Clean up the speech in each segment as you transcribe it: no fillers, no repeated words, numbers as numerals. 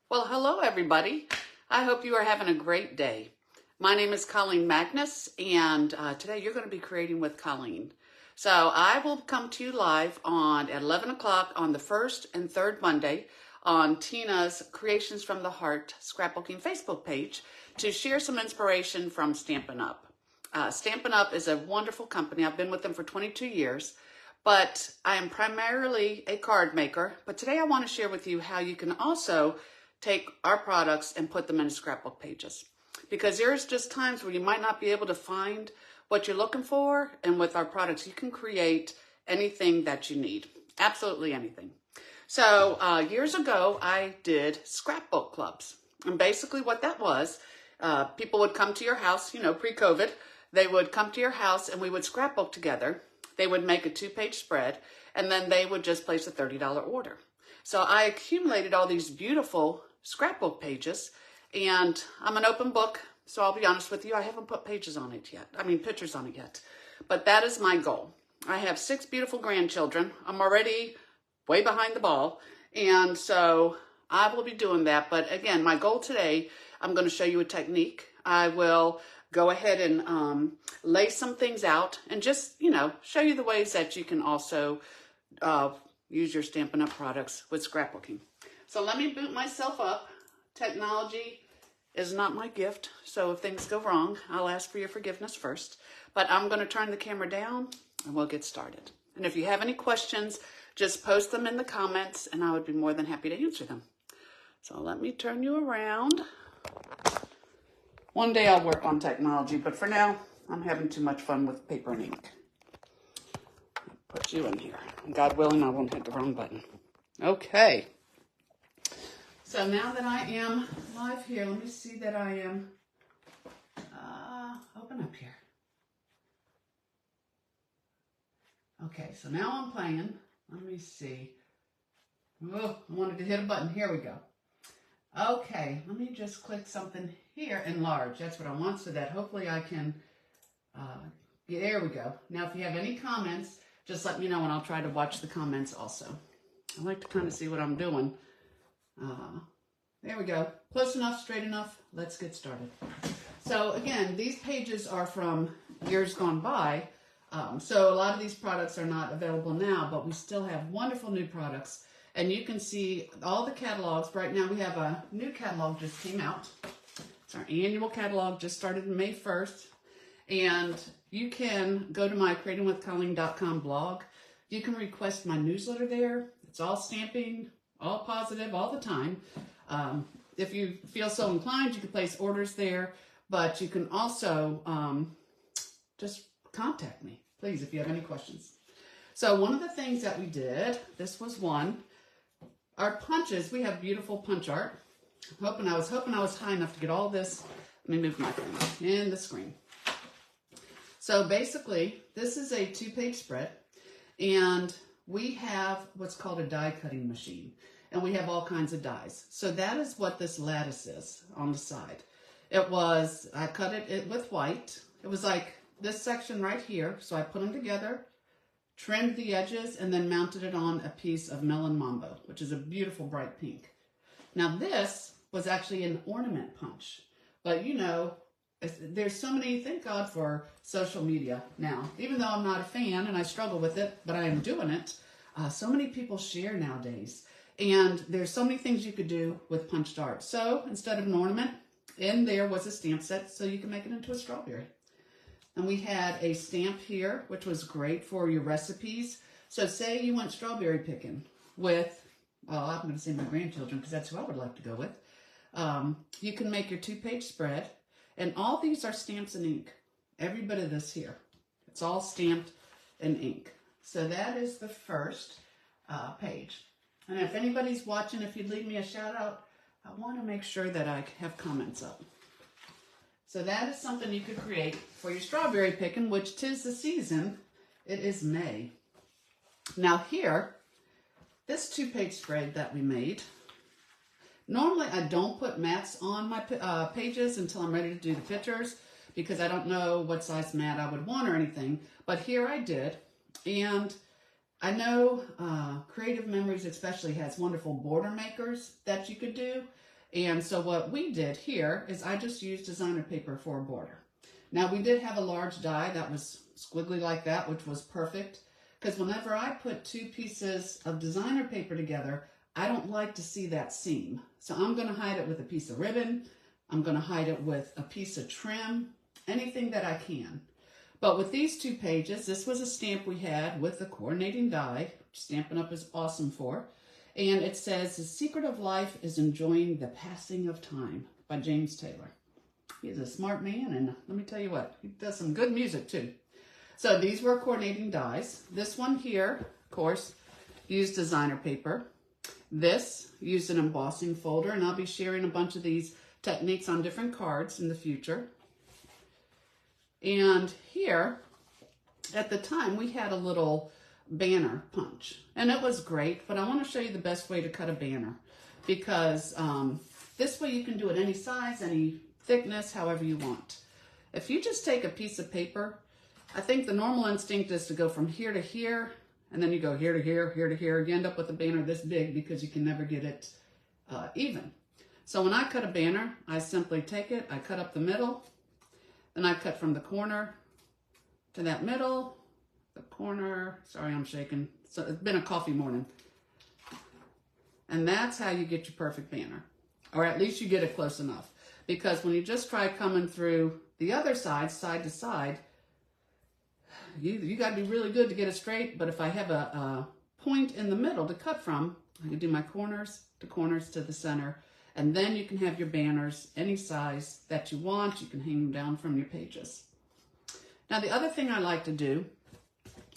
Well, hello everybody. I hope you are having a great day. My name is Colleen Magnus, and today you're going to be creating with Colleen. So I will come to you live at 11 o'clock on the first and third Monday on Tina's Creations from the Heart scrapbooking Facebook page to share some inspiration from Stampin' Up. Stampin' Up is a wonderful company. I've been with them for 22 years. But I am primarily a card maker. But today I want to share with you how you can also take our products and put them into scrapbook pages. Because there's just times where you might not be able to find what you're looking for. And with our products, you can create anything that you need. Absolutely anything. So years ago, I did scrapbook clubs. And basically what that was, people would come to your house, pre-COVID. They would come to your house and we would scrapbook together. They would make a 2-page spread, and then they would just place a $30 order. So I accumulated all these beautiful scrapbook pages, and I'm an open book, so I'll be honest with you, I haven't put pictures on it yet. But that is my goal. I have 6 beautiful grandchildren. I'm already way behind the ball, and so I will be doing that. But again, my goal today, I'm going to show you a technique. I will go ahead and lay some things out and just, show you the ways that you can also use your Stampin' Up! Products with scrapbooking. So let me boot myself up. Technology is not my gift, so if things go wrong, I'll ask for your forgiveness first. But I'm going to turn the camera down and we'll get started. And if you have any questions, just post them in the comments and I would be more than happy to answer them. So let me turn you around. One day I'll work on technology, but for now, I'm having too much fun with paper and ink. Put you in here. God willing, I won't hit the wrong button. Okay. So now that I am live here, let me see that I am, open up here. Okay, so now I'm playing. Let me see. Oh, I wanted to hit a button. Here we go. Okay, let me just click something here, enlarge. That's what I want, so that hopefully I can, there we go. Now, if you have any comments, just let me know and I'll try to watch the comments also. I like to kind of see what I'm doing. There we go. Close enough, straight enough. Let's get started. So again, these pages are from years gone by. So a lot of these products are not available now, but we still have wonderful new products. And you can see all the catalogs. Right now we have a new catalog just came out. It's our annual catalog, just started May 1st. And you can go to my creatingwithcolleen.com blog. You can request my newsletter there. It's all stamping, all positive, all the time. If you feel so inclined, you can place orders there. But you can also just contact me, please, if you have any questions. So one of the things that we did, this was one. Our punches, we have beautiful punch art. I was hoping I was high enough to get all this. Let me move my thing in the screen. So basically, this is a 2-page spread, and we have what's called a die cutting machine, and we have all kinds of dies. So that is what this lattice is on the side. I cut it with white. It was like this section right here, so I put them together, trimmed the edges, and then mounted it on a piece of Melon Mambo, which is a beautiful bright pink. Now this was actually an ornament punch, but there's so many, thank God for social media now. Even though I'm not a fan and I struggle with it, but I am doing it, so many people share nowadays. And there's so many things you could do with punched art. So instead of an ornament, in there was a stamp set so you can make it into a strawberry. And we had a stamp here, which was great for your recipes. So say you went strawberry picking with, well, I'm going to say my grandchildren because that's who I would like to go with. You can make your 2-page spread. And all these are stamps and ink. Every bit of this here. It's all stamped in ink. So that is the first page. And if anybody's watching, if you'd leave me a shout out, I want to make sure that I have comments up. So that is something you could create for your strawberry picking, which 'tis the season. It is May. Now here, this 2-page spread that we made, normally I don't put mats on my pages until I'm ready to do the pictures because I don't know what size mat I would want or anything. But here I did, and I know Creative Memories especially has wonderful border makers that you could do. And so what we did here is I just used designer paper for a border. Now we did have a large die that was squiggly like that, which was perfect, because whenever I put two pieces of designer paper together, I don't like to see that seam. So I'm going to hide it with a piece of ribbon. I'm going to hide it with a piece of trim, anything that I can. But with these two pages, this was a stamp we had with the coordinating die, which Stampin' Up! Is awesome for. And it says, "The secret of life is enjoying the passing of time," by James Taylor. He's a smart man, and let me tell you what, he does some good music too. So these were coordinating dies. This one here, of course, used designer paper. This used an embossing folder, and I'll be sharing a bunch of these techniques on different cards in the future. And here, at the time, we had a little banner punch, and it was great, but I want to show you the best way to cut a banner, because this way you can do it any size, any thickness, however you want. If you just take a piece of paper, I think the normal instinct is to go from here to here, and then you go here to here, here to here. You end up with a banner this big because you can never get it even. So when I cut a banner, I simply take it, I cut up the middle, then I cut from the corner to that middle, the corner. Sorry, I'm shaking. So it's been a coffee morning. And that's how you get your perfect banner, or at least you get it close enough. Because when you just try coming through the other side, side to side, you got to be really good to get it straight. But if I have a point in the middle to cut from, I can do my corners to the center, and then you can have your banners any size that you want. You can hang them down from your pages. Now, the other thing I like to do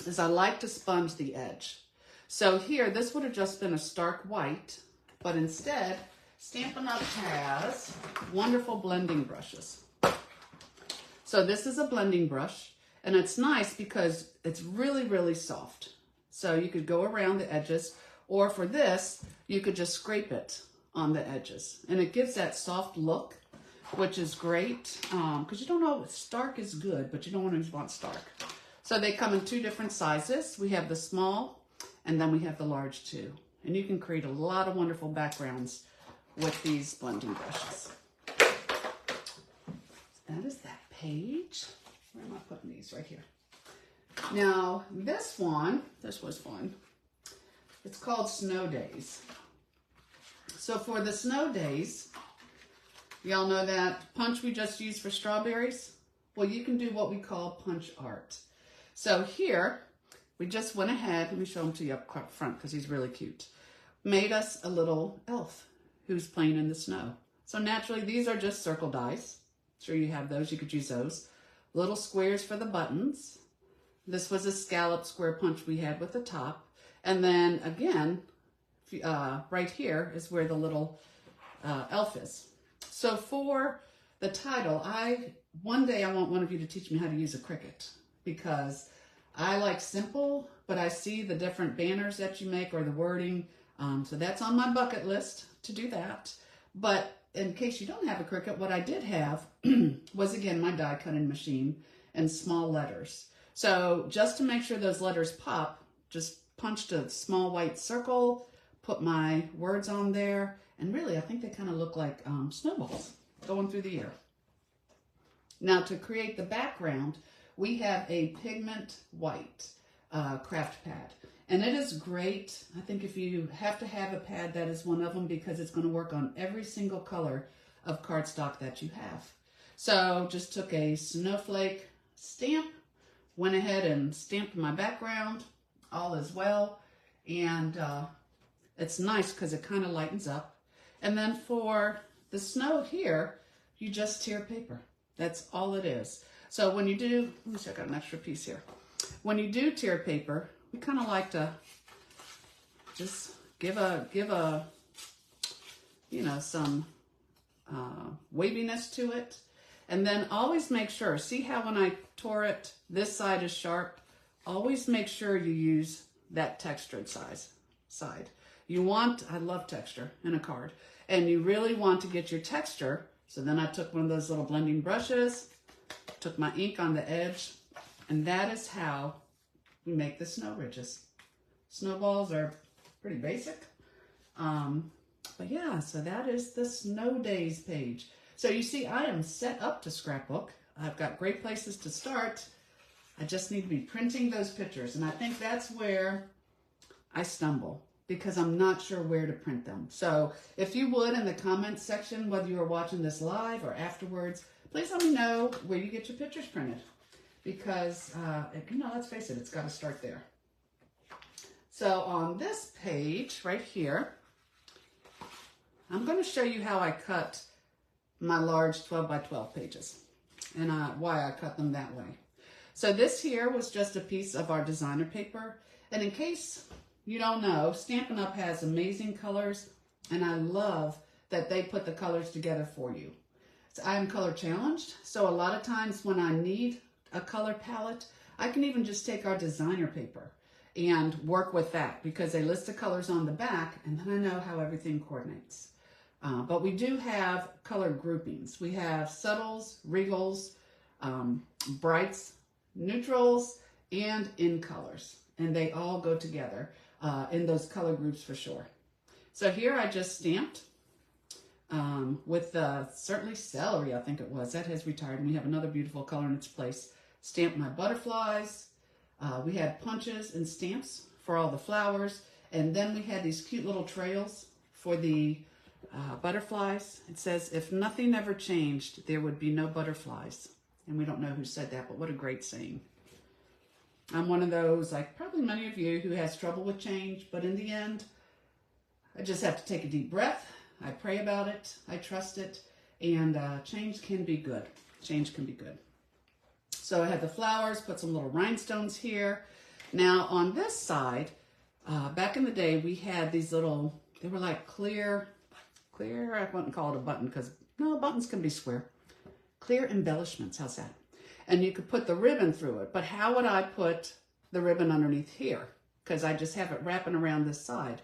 is I like to sponge the edge. So here, this would have just been a stark white, but instead, Stampin' Up! Has wonderful blending brushes. So this is a blending brush, and it's nice because it's really, really soft. So you could go around the edges, or for this, you could just scrape it on the edges. And it gives that soft look, which is great, because you don't know, stark is good, but you don't always want stark. So they come in two different sizes. We have the small, and then we have the large too. And you can create a lot of wonderful backgrounds with these blending brushes. That is that page. Where am I putting these? Right here. Now, this was fun. It's called Snow Days. So for the snow days, y'all know that punch we just used for strawberries? Well, you can do what we call punch art. So here, we just went ahead, let me show him to you up front because he's really cute, made us a little elf who's playing in the snow. So naturally, these are just circle dies. Sure you have those, you could use those. Little squares for the buttons. This was a scallop square punch we had with the top. And then again, right here is where the little elf is. So for the title, one day I want one of you to teach me how to use a Cricut, because I like simple, but I see the different banners that you make or the wording. So that's on my bucket list to do that. But in case you don't have a Cricut, what I did have was, again, my die cutting machine and small letters. So just to make sure those letters pop, just punched a small white circle, put my words on there, and really I think they kind of look like snowballs going through the air. Now to create the background, we have a pigment white craft pad. And it is great. I think if you have to have a pad, that is one of them, because it's going to work on every single color of cardstock that you have. So just took a snowflake stamp, went ahead and stamped my background, all is well. And it's nice because it kind of lightens up. And then for the snow here, you just tear paper. That's all it is. So when you do, let me see, I got an extra piece here. When you do tear paper, we kind of like to just give a you know, some waviness to it. And then always make sure, see how when I tore it, this side is sharp. Always make sure you use that textured side. You want, I love texture in a card, and you really want to get your texture. So then I took one of those little blending brushes, took my ink on the edge, and that is how we make the snow ridges. Snowballs are pretty basic. But yeah, so that is the snow days page. So you see, I am set up to scrapbook. I've got great places to start. I just need to be printing those pictures. And I think that's where I stumble, because I'm not sure where to print them. So if you would, in the comments section, whether you are watching this live or afterwards, please let me know where you get your pictures printed. Because, you know, let's face it, it's got to start there. So on this page right here, I'm going to show you how I cut my large 12 by 12 pages and why I cut them that way. So this here was just a piece of our designer paper. And in case you don't know, Stampin' Up! Has amazing colors, and I love that they put the colors together for you. So I am color challenged, so a lot of times when I need a color palette, I can even just take our designer paper and work with that, because they list the colors on the back, and then I know how everything coordinates. But we do have color groupings. We have subtles, regals, brights, neutrals, and in colors. And they all go together in those color groups for sure. So here I just stamped with certainly celery, I think it was. That has retired, and we have another beautiful color in its place. Stamped my butterflies. We had punches and stamps for all the flowers. And then we had these cute little trails for the butterflies. It says, if nothing ever changed, there would be no butterflies. And we don't know who said that, but what a great saying. I'm one of those, like probably many of you, who has trouble with change, but in the end, I just have to take a deep breath. I pray about it. I trust it. And change can be good. Change can be good. So I had the flowers, put some little rhinestones here. Now on this side, back in the day, we had these little, they were like clear, I wouldn't call it a button, because no, buttons can be square. Clear embellishments, how's that? And you could put the ribbon through it, but how would I put the ribbon underneath here? Because I just have it wrapping around this side.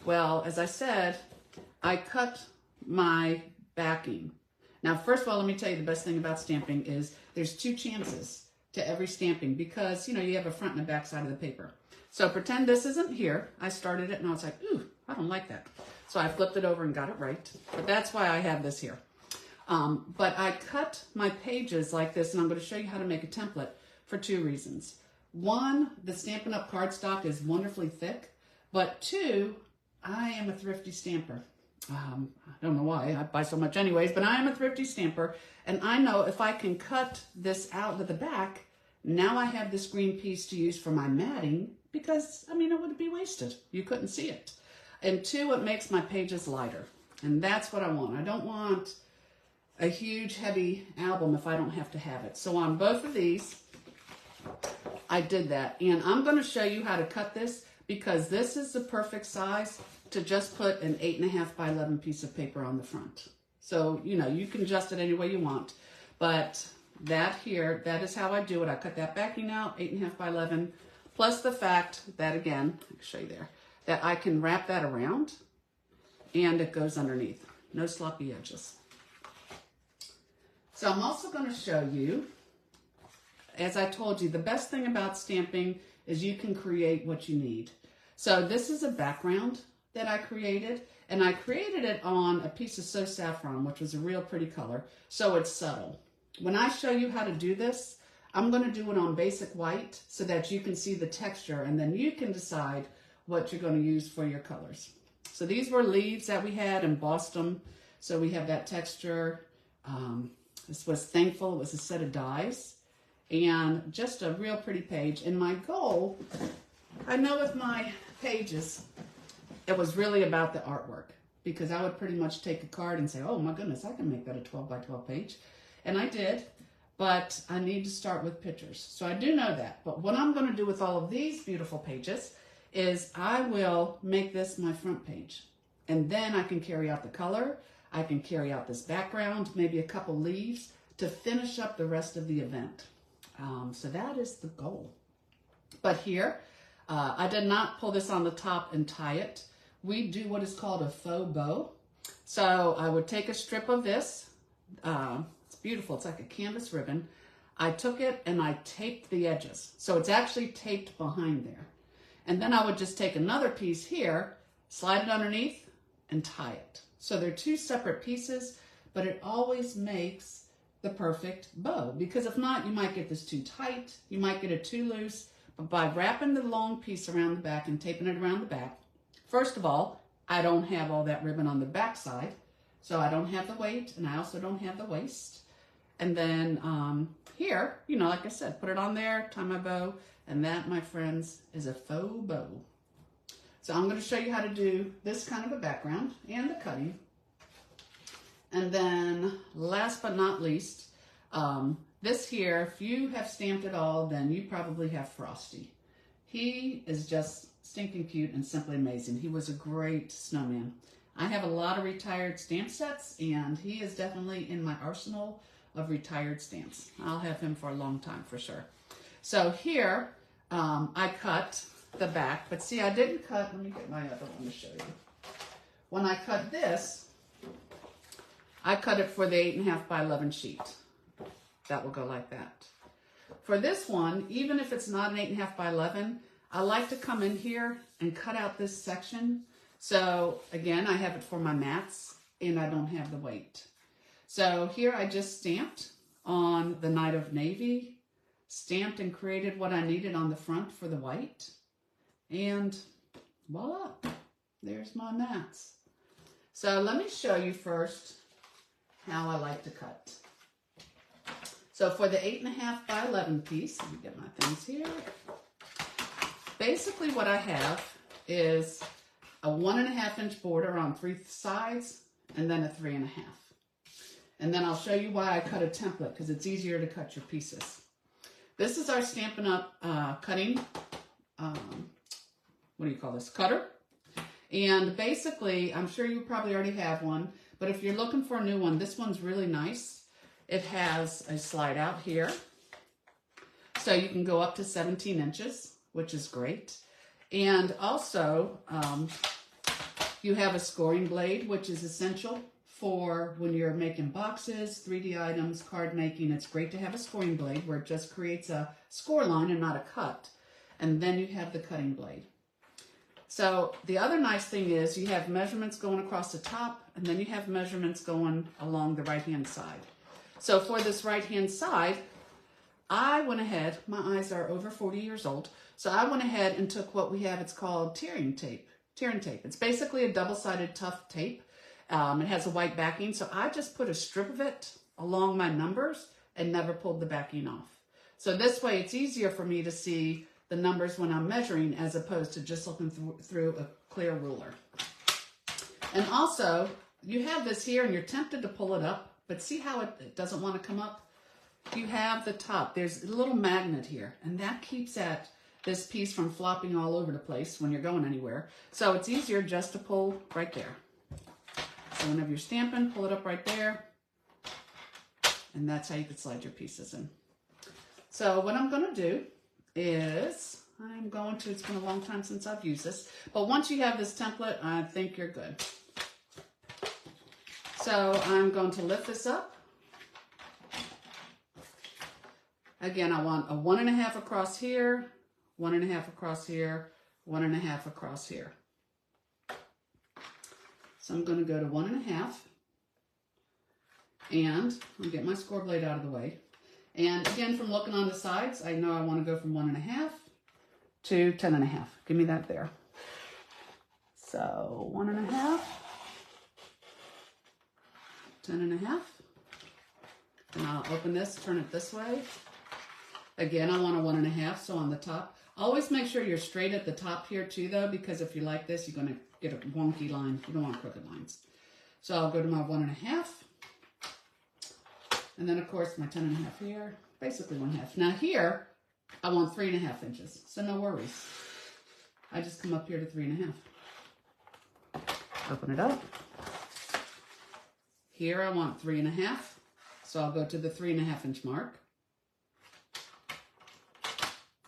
Well, as I said, I cut my backing. Now, first of all, let me tell you the best thing about stamping is there's 2 chances to every stamping, because, you know, you have a front and a back side of the paper. So pretend this isn't here. I started it and I was like, ooh, I don't like that. So I flipped it over and got it right. But that's why I have this here. But I cut my pages like this, and I'm going to show you how to make a template for 2 reasons. 1, the Stampin' Up! Cardstock is wonderfully thick, but 2, I am a thrifty stamper. I don't know why, I buy so much anyways, but I am a thrifty stamper, and I know if I can cut this out to the back, now I have this green piece to use for my matting, because, I mean, it would be wasted. You couldn't see it. And 2, it makes my pages lighter, and that's what I want. I don't want a huge heavy album if I don't have to have it. So on both of these, I did that. And I'm going to show you how to cut this, because this is the perfect size to just put an 8.5 by 11 piece of paper on the front. So, you know, you can adjust it any way you want. But that here, that is how I do it. I cut that backing out, 8.5 by 11, plus the fact that, again, I can show you there, that I can wrap that around and it goes underneath. No sloppy edges. So I'm also going to show you, as I told you, the best thing about stamping is you can create what you need. So this is a background that I created, and I created it on a piece of So Saffron, which was a real pretty color, so it's subtle. When I show you how to do this, I'm going to do it on basic white so that you can see the texture, and then you can decide what you're going to use for your colors. So these were leaves that we had, embossed them, so we have that texture. This was Thankful. It was a set of dies, and just a real pretty page. And my goal, I know with my pages, it was really about the artwork, because I would pretty much take a card and say, oh my goodness, I can make that a 12 by 12 page. And I did, but I need to start with pictures. So I do know that. But what I'm going to do with all of these beautiful pages is I will make this my front page. And then I can carry out the color. I can carry out this background, maybe a couple leaves to finish up the rest of the event. So that is the goal. But here, I did not pull this on the top and tie it. We do what is called a faux bow. So I would take a strip of this. It's beautiful. It's like a canvas ribbon. I took it and I taped the edges. So it's actually taped behind there. And then I would just take another piece here, slide it underneath, and tie it. So they're two separate pieces, but it always makes the perfect bow, because if not, you might get this too tight, you might get it too loose. But by wrapping the long piece around the back and taping it around the back, first of all, I don't have all that ribbon on the back side, so I don't have the weight, and I also don't have the waist. And then here, you know, like I said, put it on there, tie my bow, and that, my friends, is a faux bow. So I'm going to show you how to do this kind of a background and the cutting. And then last but not least, this here, if you have stamped it all, then you probably have Frosty. He is just stinking cute and simply amazing. He was a great snowman. I have a lot of retired stamp sets, and he is definitely in my arsenal of retired stamps. I'll have him for a long time for sure. So here, I cut the back, but see, I didn't cut, let me get my other one to show you. When I cut this, I cut it for the 8.5 by 11 sheet. That will go like that. For this one, even if it's not an 8.5 by 11, I like to come in here and cut out this section. So again, I have it for my mats, and I don't have the weight. So here I just stamped on the Night of Navy, stamped and created what I needed on the front for the white, and voila, there's my mats. So let me show you first how I like to cut. So for the 8.5 by 11 piece, let me get my things here. Basically what I have is a 1.5 inch border on 3 sides, and then a 3.5. And then I'll show you why I cut a template, because it's easier to cut your pieces. This is our Stampin' Up cutting, what do you call this, cutter. And basically, I'm sure you probably already have one, but if you're looking for a new one, this one's really nice. It has a slide out here, so you can go up to 17 inches, which is great. And also, you have a scoring blade, which is essential for when you're making boxes, 3D items, card making. It's great to have a scoring blade where it just creates a score line and not a cut. And then you have the cutting blade. So the other nice thing is you have measurements going across the top, and then you have measurements going along the right-hand side. So for this right-hand side, I went ahead, my eyes are over 40 years old, so I went ahead and took what we have, it's called tearing tape. Tearing tape. It's basically a double-sided tough tape. It has a white backing, so I just put a strip of it along my numbers and never pulled the backing off. So this way it's easier for me to see the numbers when I'm measuring as opposed to just looking through a clear ruler. And also, you have this here and you're tempted to pull it up, but see how it doesn't want to come up? You have the top. There's a little magnet here, and that keeps this piece from flopping all over the place when you're going anywhere. So it's easier just to pull right there. So whenever you're stamping, pull it up right there. And that's how you can slide your pieces in. So what I'm going to do is, it's been a long time since I've used this, but once you have this template, I think you're good. So I'm going to lift this up. Again, I want a 1.5 across here, 1.5 across here, 1.5 across here. So I'm going to go to 1.5, and I'll get my score blade out of the way. And again, from looking on the sides, I know I want to go from 1.5 to 10.5. Give me that there. So 1.5, 10.5. And I'll open this, turn it this way. Again, I want a 1.5, so on the top. Always make sure you're straight at the top here too, though, because if you like this, you're going to get a wonky line. You don't want crooked lines. So I'll go to my 1.5. And then, of course, my 10.5 here. Basically 1/2. Now here, I want 3.5 inches. So no worries. I just come up here to 3.5. Open it up. Here I want 3.5. So I'll go to the 3.5 inch mark.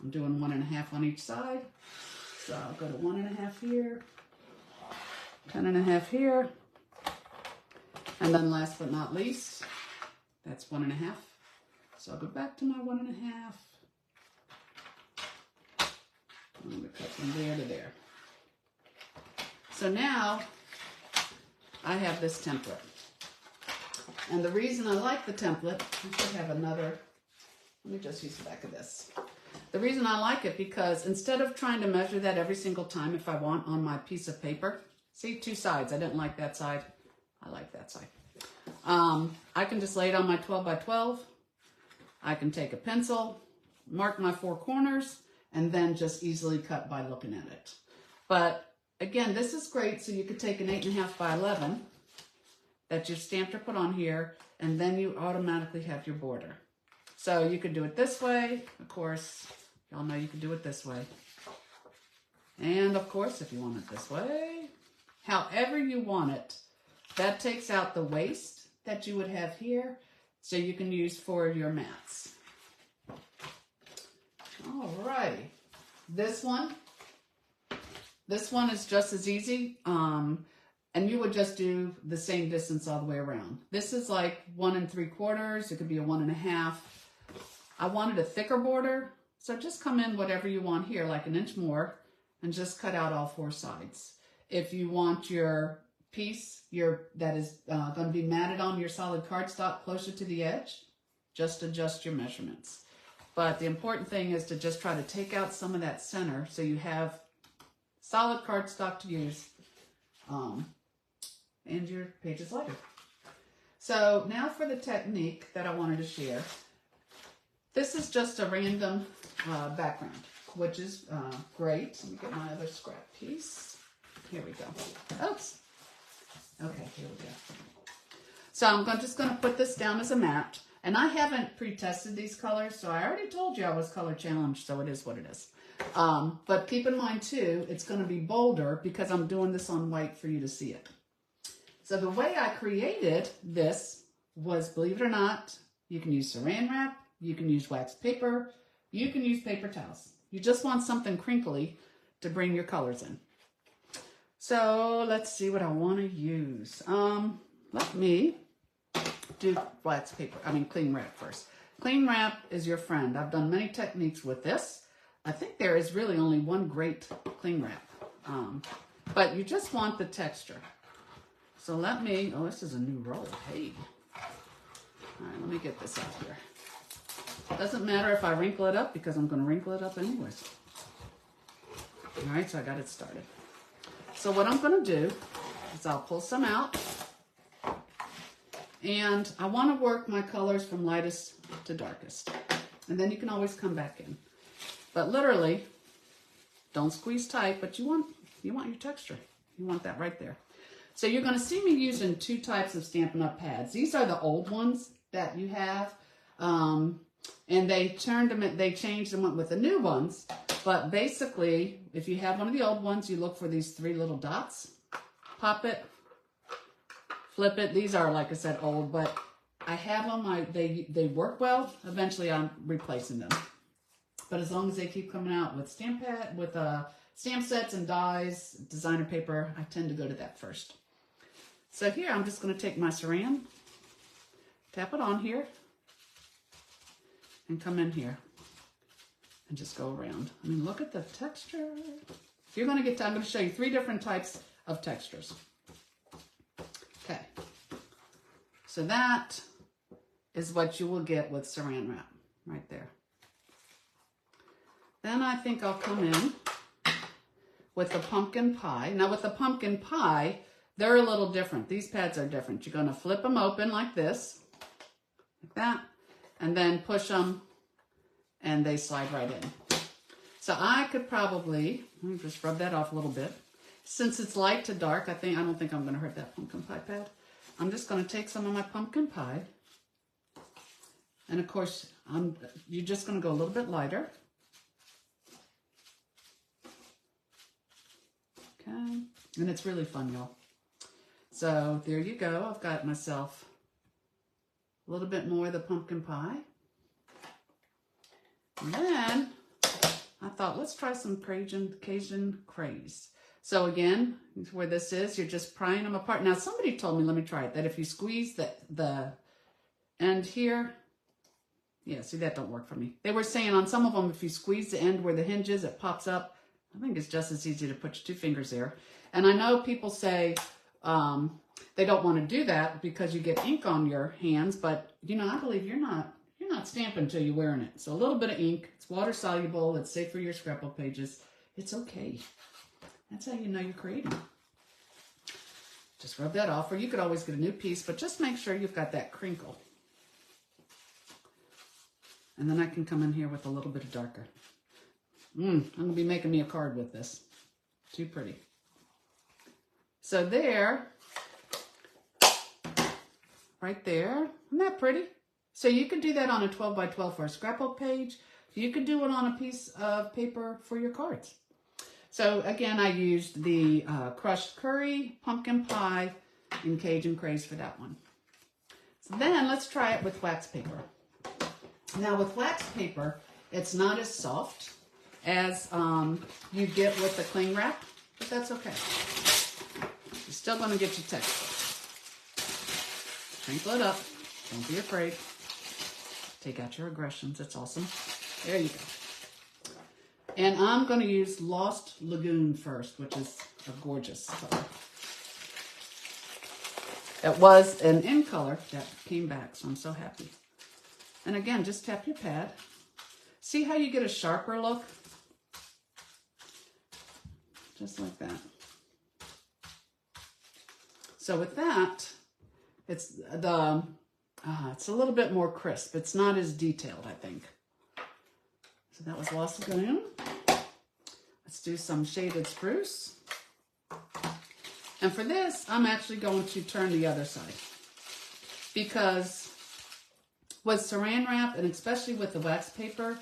I'm doing 1.5 on each side. So I'll go to 1.5 here, 10.5 here, and then last but not least, that's 1.5. So I'll go back to my 1.5. I'm going to cut from there to there. So now I have this template. And the reason I like the template, I should have another, let me just use the back of this. The reason I like it because instead of trying to measure that every single time if I want on my piece of paper, see, two sides, I didn't like that side, I like that side. I can just lay it on my 12 by 12. I can take a pencil, mark my 4 corners, and then just easily cut by looking at it. But again, this is great, so you could take an 8.5 by 11 that you've stamped or put on here, and then you automatically have your border. So you could do it this way. Of course, y'all know you could do it this way. And of course, if you want it this way, however you want it, that takes out the waste that you would have here, so you can use for your mats. Alrighty, this one is just as easy, and you would just do the same distance all the way around. This is like 1 3/4, it could be a 1.5. I wanted a thicker border, so just come in whatever you want here, like 1 inch more, and just cut out all 4 sides. If you want your piece that is going to be matted on your solid cardstock closer to the edge, just adjust your measurements. But the important thing is to just try to take out some of that center so you have solid cardstock to use, and your page is lighter. So now for the technique that I wanted to share. This is just a random background, which is great. Let me get my other scrap piece. Here we go. Oops. Okay, here we go. So I'm just going to put this down as a mat. And I haven't pre-tested these colors, so I already told you I was color challenged, so it is what it is. But keep in mind too, it's going to be bolder because I'm doing this on white for you to see it. So the way I created this was, believe it or not, you can use saran wrap, you can use wax paper, you can use paper towels. You just want something crinkly to bring your colors in. So let's see what I want to use. Let me do cling wrap first. Cling wrap is your friend. I've done many techniques with this. I think there is really only one great cling wrap, but you just want the texture. So let me, oh, this is a new roll, hey. All right, let me get this out here. Doesn't matter if I wrinkle it up because I'm gonna wrinkle it up anyways. All right, so I got it started. So what I'm gonna do is I'll pull some out, and I want to work my colors from lightest to darkest. And then you can always come back in. But literally, don't squeeze tight, but you want your texture. You want that right there. So you're going to see me using 2 types of Stampin' Up! Pads. These are the old ones that you have. And they changed and went with the new ones. But basically, if you have one of the old ones, you look for these 3 little dots. Pop it. Flip it. These are, like I said, old, but I have them. They work well. Eventually, I'm replacing them. But as long as they keep coming out with stamp sets and dies, designer paper, I tend to go to that first. So here, I'm just going to take my saran, tap it on here, and come in here and just go around. I mean, look at the texture. You're going to get to, I'm going to show you 3 different types of textures. Okay, so that is what you will get with saran wrap right there. Then I think I'll come in with the pumpkin pie. Now with the pumpkin pie, they're a little different. These pads are different. You're going to flip them open like this, like that, and then push them, and they slide right in. So I could probably, let me just rub that off a little bit. Since it's light to dark, I don't think I'm going to hurt that pumpkin pie pad. I'm just going to take some of my pumpkin pie. And of course, you're just going to go a little bit lighter. Okay. And it's really fun, y'all. So there you go. I've got myself a little bit more of the pumpkin pie. And then I thought, let's try some Cajun craze. So again, where this is, you're just prying them apart. Now somebody told me, let me try it, that if you squeeze the end here, yeah, see, that don't work for me. They were saying on some of them, if you squeeze the end where the hinge is, it pops up. I think it's just as easy to put your 2 fingers there. And I know people say, They don't want to do that because you get ink on your hands, but you know, I believe you're not stamping until you're wearing it. So a little bit of ink, it's water soluble, it's safe for your scrapbook pages. It's okay. That's how you know you're creating. Just rub that off, or you could always get a new piece, but just make sure you've got that crinkle. And then I can come in here with a little bit of darker. I'm going to be making me a card with this. Too pretty. So there, right there. Isn't that pretty? So you could do that on a 12 by 12 for a scrapbook page. You could do it on a piece of paper for your cards. So again, I used the crushed curry, pumpkin pie, and Cajun craze for that one. So then let's try it with wax paper. Now with wax paper, it's not as soft as you get with the cling wrap, but that's okay. You're still going to get your texture. Crinkle it up. Don't be afraid. Take out your aggressions. It's awesome. There you go. And I'm going to use Lost Lagoon first, which is a gorgeous color. It was an in color that came back, so I'm so happy. And again, just tap your pad. See how you get a sharper look? Just like that. So with that, it's a little bit more crisp. It's not as detailed, I think. So that was Lost Lagoon. Let's do some shaded spruce. And for this, I'm actually going to turn the other side. Because with saran wrap, and especially with the wax paper,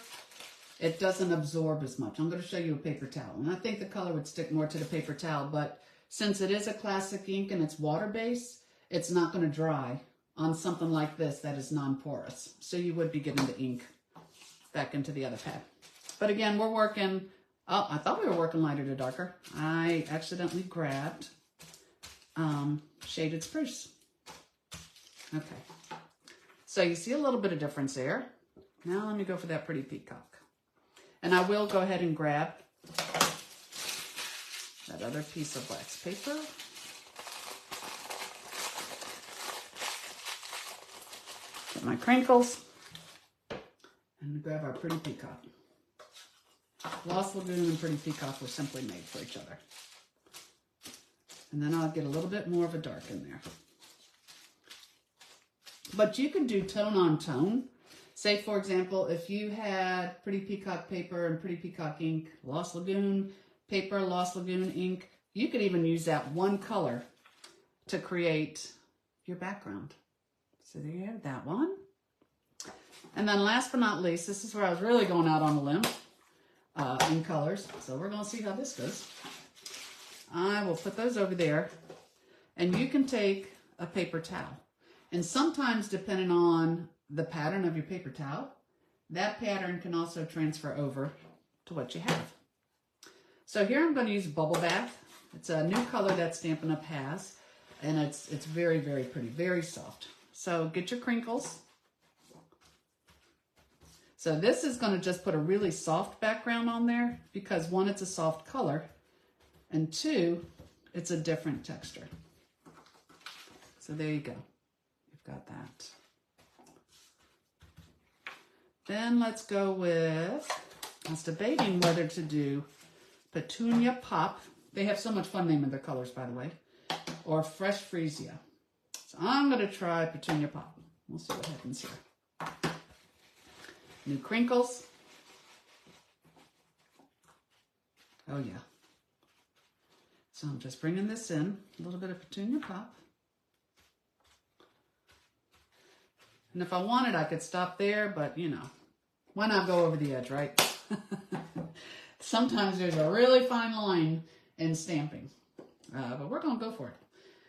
it doesn't absorb as much. I'm going to show you a paper towel. And I think the color would stick more to the paper towel, but since it is a classic ink and it's water-based, it's not going to dry on something like this that is non-porous. So you would be getting the ink back into the other pad. But again, we're working, oh, I thought we were working lighter to darker. I accidentally grabbed shaded spruce. Okay. So you see a little bit of difference there. Now let me go for that pretty peacock. And I will go ahead and grab that other piece of wax paper. Get my crinkles. And grab our pretty peacock. Lost Lagoon and pretty peacock were simply made for each other. And then I'll get a little bit more of a dark in there. But you can do tone on tone. Say, for example, if you had pretty peacock paper and pretty peacock ink, Lost Lagoon paper, Lost Lagoon ink, you could even use that one color to create your background. So there you have that one. And then last but not least, this is where I was really going out on a limb in colors. So we're going to see how this goes. I will put those over there. And you can take a paper towel. And sometimes, depending on the pattern of your paper towel, that pattern can also transfer over to what you have. So here I'm going to use Bubble Bath. It's a new color that Stampin' Up has. And it's very, very pretty, very soft. So get your crinkles. So this is going to just put a really soft background on there because one, it's a soft color, and two, it's a different texture. So there you go. You've got that. Then let's go with, I was debating whether to do Petunia Pop. They have so much fun naming their colors, by the way. Or Fresh Freesia. So I'm going to try Petunia Pop. We'll see what happens here. New crinkles. Oh yeah. So I'm just bringing this in. A little bit of Petunia Pop. And if I wanted, I could stop there, but you know, why not go over the edge, right? Sometimes there's a really fine line in stamping. But we're going to go for it.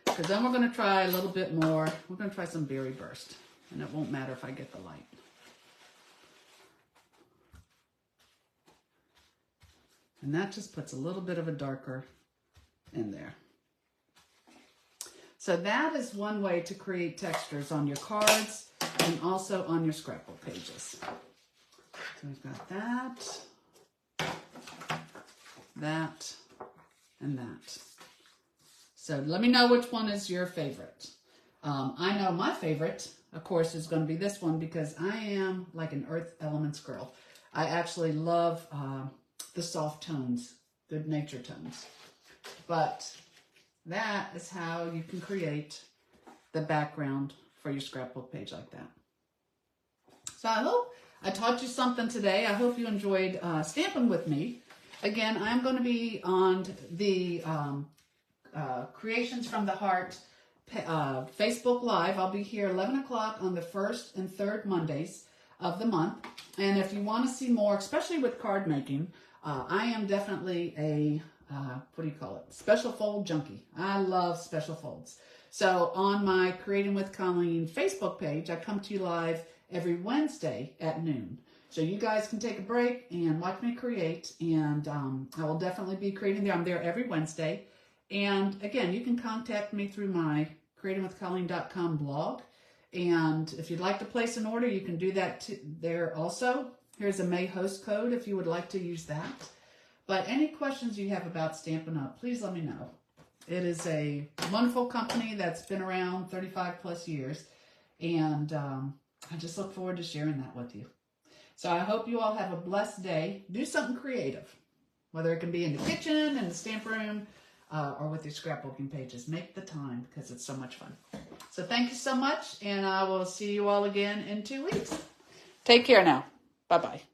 Because then we're going to try a little bit more. We're going to try some Berry Burst. And it won't matter if I get the light. And that just puts a little bit of a darker in there. So that is one way to create textures on your cards and also on your scrapbook pages. So we've got that, and that. So let me know which one is your favorite. I know my favorite, of course, is going to be this one because I am like an Earth Elements girl. I actually love the soft tones, good nature tones. But that is how you can create the background for your scrapbook page like that. So I hope I taught you something today. I hope you enjoyed stamping with me. Again, I'm going to be on the Creations from the Heart Facebook Live. I'll be here 11 o'clock on the first and third Mondays of the month. And if you want to see more, especially with card making, I am definitely a, special fold junkie. I love special folds. So on my Creating with Colleen Facebook page, I come to you live every Wednesday at noon. So you guys can take a break and watch me create, and I will definitely be creating there. I'm there every Wednesday. And again, you can contact me through my creatingwithcolleen.com blog. And if you'd like to place an order, you can do that there also. Here's a May host code if you would like to use that. But any questions you have about Stampin' Up, please let me know. It is a wonderful company that's been around 35 plus years. And I just look forward to sharing that with you. So I hope you all have a blessed day. Do something creative, whether it can be in the kitchen, in the stamp room, or with your scrapbooking pages. Make the time because it's so much fun. So thank you so much, and I will see you all again in 2 weeks. Take care now. Bye-bye.